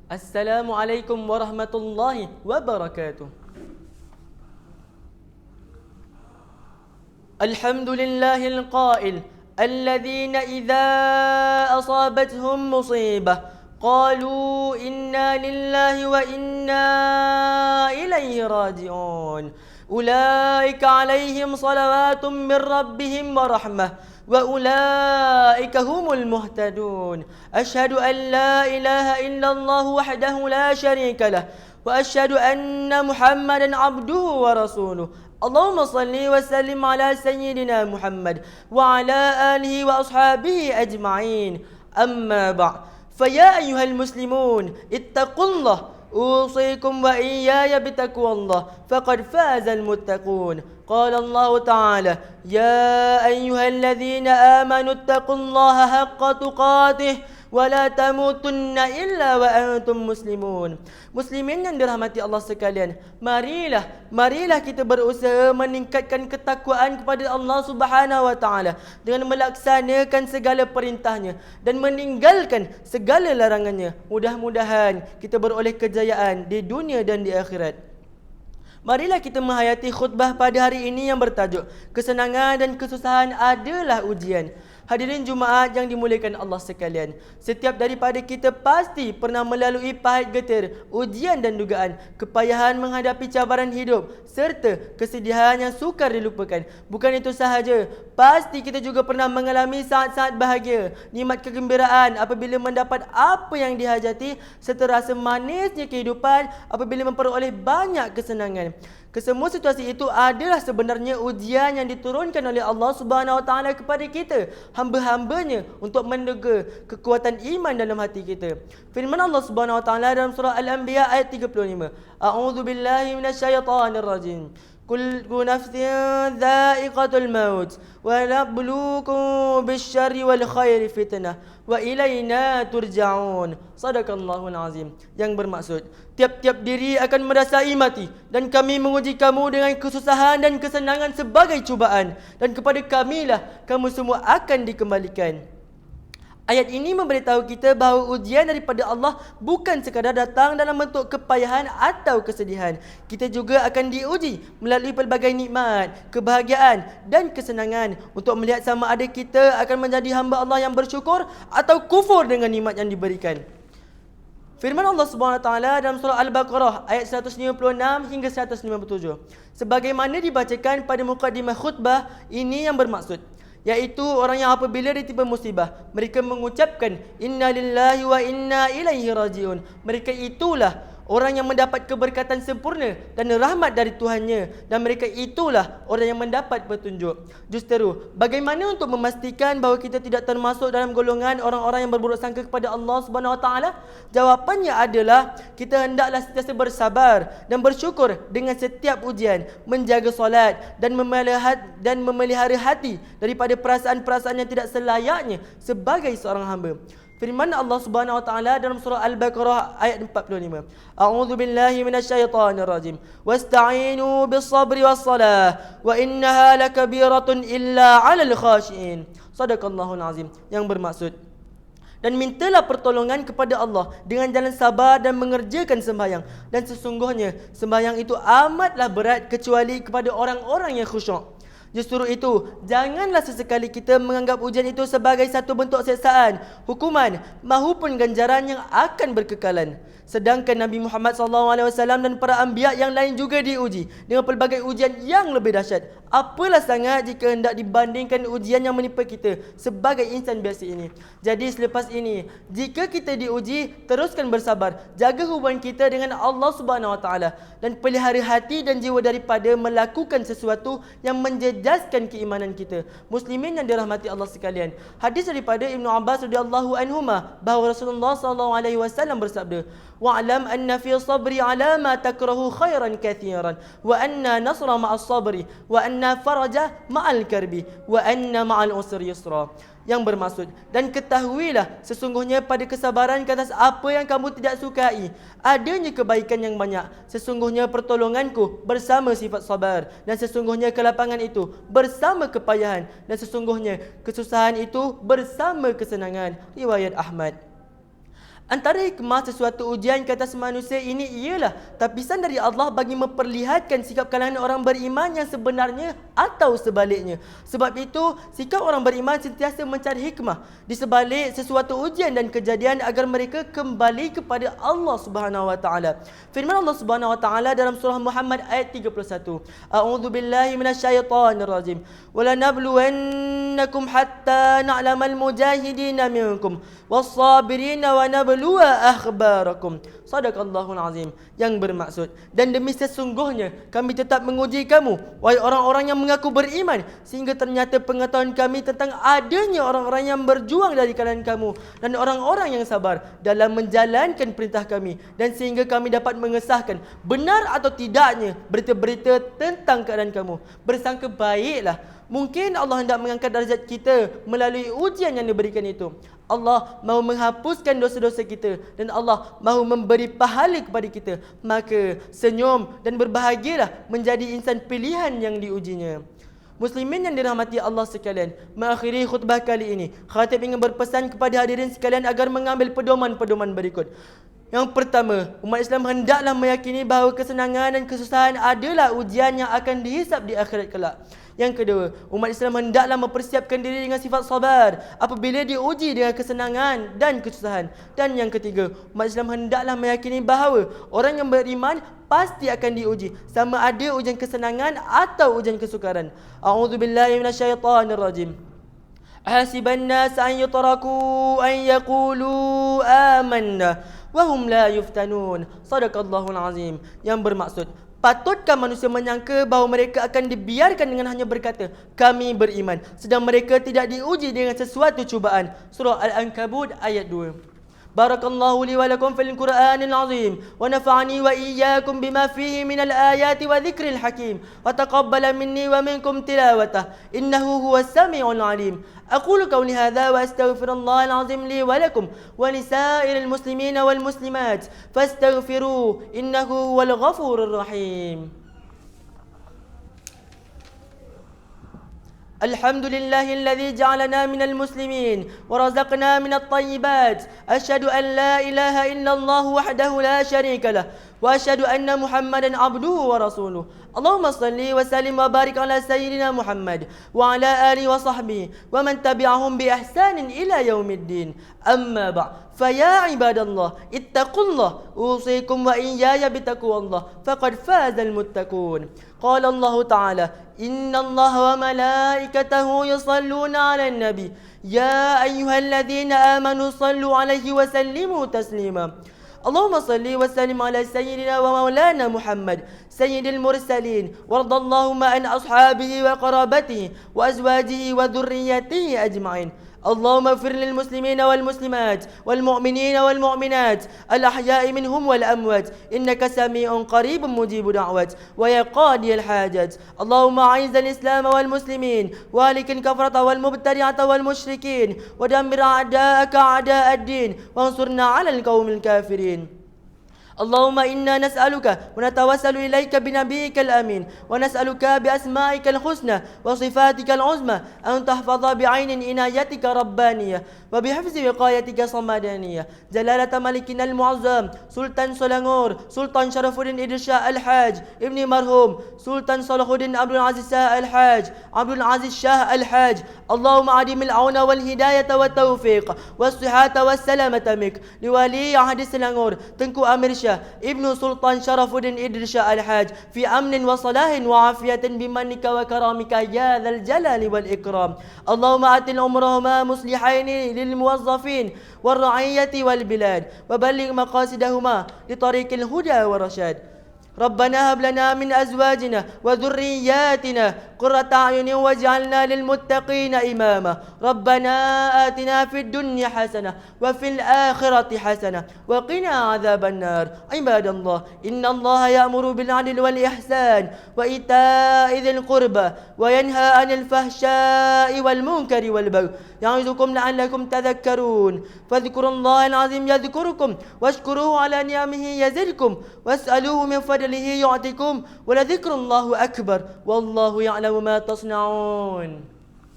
Assalamualaikum warahmatullahi wabarakatuh. Alhamdulillah al-qail alladhina idza asabathum musibah qalu inna lillahi wa inna ilaihi raji'un. Ulaika alaihim salawatun min rabbihim wa rahmah wa ulaika humul muhtadun. Ashhadu an la ilaha illallah wahdahu la syarika lah wa ashhadu anna Muhammadan abduhu wa rasuluh. Allahumma salli wa sallim ala sayyidina Muhammad wa ala alihi wa ashabihi ajma'in. Amma ba'd. Faya ayyuhal muslimun ittaqullah أوصيكم وإياي بتقوى الله فقد فاز المتقون. قال الله تعالى يا أيها الذين آمنوا اتقوا الله حق تقاته ولا تموتن إلا وأنتم مسلمون. Muslimin yang dirahmati Allah sekalian, marilah kita berusaha meningkatkan ketakwaan kepada Allah Subhanahu wa taala dengan melaksanakan segala perintahnya dan meninggalkan segala larangannya. Mudah-mudahan kita beroleh kejayaan di dunia dan di akhirat. Marilah kita menghayati khutbah pada hari ini yang bertajuk kesenangan dan kesusahan adalah ujian. Hadirin Jumaat yang dimuliakan Allah sekalian, setiap daripada kita pasti pernah melalui pahit getir, ujian dan dugaan, kepayahan menghadapi cabaran hidup serta kesedihan yang sukar dilupakan. Bukan itu sahaja, pasti kita juga pernah mengalami saat-saat bahagia, nikmat kegembiraan apabila mendapat apa yang dihajati serta rasa manisnya kehidupan apabila memperoleh banyak kesenangan. Kesemua situasi itu adalah sebenarnya ujian yang diturunkan oleh Allah Subhanahu Wa Taala kepada kita, hamba-hambanya, untuk menjaga kekuatan iman dalam hati kita. Firman Allah Subhanahu Wa Taala dalam surah Al-Anbiya ayat 35. A'udzu billahi minasyaitonir rajim. Kullu nafsin dha'iqatul maut wa nabluukum bisyarri wal khairi fitnah wa ilaina turja'un. Sadaqallahul azim. Yang bermaksud, tiap-tiap diri akan merasai mati dan kami menguji kamu dengan kesusahan dan kesenangan sebagai cubaan dan kepada kamilah kamu semua akan dikembalikan. Ayat ini memberitahu kita bahawa ujian daripada Allah bukan sekadar datang dalam bentuk kepayahan atau kesedihan. Kita juga akan diuji melalui pelbagai nikmat, kebahagiaan dan kesenangan untuk melihat sama ada kita akan menjadi hamba Allah yang bersyukur atau kufur dengan nikmat yang diberikan. Firman Allah Subhanahu Wa Taala dalam surah Al-Baqarah ayat 156 hingga 157. Sebagaimana dibacakan pada mukadimah khutbah ini yang bermaksud, iaitu orang yang apabila ditimpa musibah, mereka mengucapkan inna lillahi wa inna ilaihi raji'un. Mereka itulah orang yang mendapat keberkatan sempurna dan rahmat dari Tuhannya, dan mereka itulah orang yang mendapat petunjuk. Justeru, bagaimana untuk memastikan bahawa kita tidak termasuk dalam golongan orang-orang yang berburuk sangka kepada Allah Subhanahu Wa Taala? Jawapannya adalah kita hendaklah sentiasa bersabar dan bersyukur dengan setiap ujian, menjaga solat dan memelihara hati daripada perasaan-perasaan yang tidak selayaknya sebagai seorang hamba. Firman Allah Subhanahu Wa Taala dalam surah Al-Baqarah ayat 45. A'udzu billahi minasyaitonir rajim. Wasta'inu bis-sabri was-salah wa innaha lakabiratun illa 'alal khashiin. Sadaqallahul azim. Yang bermaksud, dan mintalah pertolongan kepada Allah dengan jalan sabar dan mengerjakan sembahyang, dan sesungguhnya sembahyang itu amatlah berat kecuali kepada orang-orang yang khusyuk. Justru itu, janganlah sesekali kita menganggap ujian itu sebagai satu bentuk siksaan, hukuman maupun ganjaran yang akan berkekalan. Sedangkan Nabi Muhammad SAW dan para anbiya yang lain juga diuji dengan pelbagai ujian yang lebih dahsyat. Apalah sangat jika hendak dibandingkan ujian yang menimpa kita sebagai insan biasa ini. Jadi selepas ini, jika kita diuji, teruskan bersabar, jaga hubungan kita dengan Allah Subhanahu Wa Taala dan pelihara hati dan jiwa daripada melakukan sesuatu yang menjejaskan keimanan kita. Muslimin yang dirahmati Allah sekalian, hadis daripada Ibnu Abbas radhiyallahu anhuma bahawa Rasulullah SAW bersabda, wa'lam anna fi sabri ala ma takrahu khairan kathiran wa anna nasra ma'as sabri wa anna faraja ma'al karbi wa anna ma'al usri yusra. Yang bermaksud, dan ketahuilah sesungguhnya pada kesabaran ke atas apa yang kamu tidak sukai adanya kebaikan yang banyak. Sesungguhnya pertolonganku bersama sifat sabar, dan sesungguhnya kelapangan itu bersama kepayahan, dan sesungguhnya kesusahan itu bersama kesenangan. Riwayat Ahmad. Antara hikmah sesuatu ujian ke atas manusia ini ialah tapisan dari Allah bagi memperlihatkan sikap kalangan orang beriman yang sebenarnya atau sebaliknya. Sebab itu, sikap orang beriman sentiasa mencari hikmah di sebalik sesuatu ujian dan kejadian agar mereka kembali kepada Allah Subhanahu wa taala. Firman Allah Subhanahu wa taala dalam surah Muhammad ayat 31. A'udzu billahi minasyaitonir rajim. Wala nabluwannakum hatta na'lamal mujahidina minkum was-sabirina wa nabluwa akhbarakum. Sadaqallahul azim. Yang bermaksud, dan demi sesungguhnya kami tetap menguji kamu wahai orang-orang yang mengaku beriman, sehingga ternyata pengetahuan kami tentang adanya orang-orang yang berjuang dari kalangan kamu dan orang-orang yang sabar dalam menjalankan perintah kami, dan sehingga kami dapat mengesahkan benar atau tidaknya berita-berita tentang keadaan kamu. Bersangka baiklah, mungkin Allah hendak mengangkat darjat kita melalui ujian yang diberikan itu. Allah mahu menghapuskan dosa-dosa kita dan Allah mahu memberi pahala kepada kita. Maka senyum dan berbahagialah menjadi insan pilihan yang diujinya. Muslimin yang dirahmati Allah sekalian, mengakhiri khutbah kali ini, khatib ingin berpesan kepada hadirin sekalian agar mengambil pedoman-pedoman berikut. Yang pertama, umat Islam hendaklah meyakini bahawa kesenangan dan kesusahan adalah ujian yang akan dihisap di akhirat kelak. Yang kedua, umat Islam hendaklah mempersiapkan diri dengan sifat sabar apabila diuji dengan kesenangan dan kesusahan. Dan yang ketiga, umat Islam hendaklah meyakini bahawa orang yang beriman pasti akan diuji, sama ada ujian kesenangan atau ujian kesukaran. A'udzubillahi minasyaitonirrajim. Hasiban nas an yutraku an yaqulu amanna wa hum la yuftanun. Sadaqallahul azim. Yang bermaksud, patutkah manusia menyangka bahawa mereka akan dibiarkan dengan hanya berkata kami beriman, sedang mereka tidak diuji dengan sesuatu cubaan. Surah Al-Ankabut ayat 2. Barakallahu li wa lakum fil Qur'anil azim wa nafa'ani wa iyyakum bima fihi minal ayati wa dzikril hakim wa taqabbala minni wa minkum tilawatah innahu huwas samiul alim. أقول قولي هذا وأستغفر الله العظيم لي ولكم ولسائر المسلمين والمسلمات فاستغفروه إنه هو الغفور الرحيم. الحمد لله الذي جعلنا من المسلمين ورزقنا من الطيبات. أشهد أن لا إله إلا الله وحده لا شريك له وأشهد أن محمدا عبده ورسوله. اللهم صل وسلم وبارك على سيدنا محمد وعلى آله وصحبه ومن تبعهم بإحسان إلى يوم الدين. أما بعد، فيا عباد الله اتقوا الله، أوصيكم وإياي بتقوى الله فقد فاز المتقون. قال الله تعالى إن الله وملائكته يصلون على النبي يا أيها الذين آمنوا صلوا عليه وسلموا تسليما. اللهم صل وسلم على سيدنا ومولانا محمد سيد المرسلين، وارض اللهم عن أصحابه وقرابته وأزواجه وذريته أجمعين. اللهم اغفر للمسلمين والمسلمات والمؤمنين والمؤمنات الأحياء منهم والأموات إنك سميع قريب مجيب دعوات ويا قاضي الحاجات. اللهم أعز الإسلام والمسلمين واهلك الكفرة والمبتدعة والمشركين ودمر أعداءك أعداء الدين وانصرنا على القوم الكافرين. اللهم إنا نسألك ونتوسل إليك بنبيك الأمين ونسألك بأسمائك الحسنى وصفاتك العظمى أن تحفظ بعين عنايتك ربانية وبحفظ وقايتك صمدانية جلالة ملكنا المعظم سلطان سلانغور سلطان شرف الدين إدريس شاه الحاج ابن مرحوم سلطان صلاح الدين عبد العزيز شاه الحاج عبد العزيز شاه الحاج. اللهم أدم العون والهداية والتوفيق والصحة والسلامة منك لولي عهد سلانغور تنكو أمير شاه ابن سلطان شرف الدين إدريس شاه الحاج في أمن وصلاح وعافية بمنك وكرامك يا ذا الجلال والإكرام. اللهم آت عمرهما مصلحين للموظفين والرعية والبلاد وبلغ مقاصدهما لطريق الهدى والرشاد. ربنا هب لنا من أزواجنا وذرياتنا قرة أعين واجعلنا للمتقين إماما. ربنا آتنا في الدنيا حسنة وفي الآخرة حسنة وقنا عذاب النار. عباد الله إن الله يأمر بالعدل والإحسان وإيتاء ذي القربى وينهى عن الفحشاء والمنكر والبغي يعظكم لعلكم تذكرون. فاذكروا الله العظيم يذكركم واشكروه على نعمه يزدكم واسألوه من فضله يعطيكم ولذكر الله أكبر والله يعلم ما تصنعون.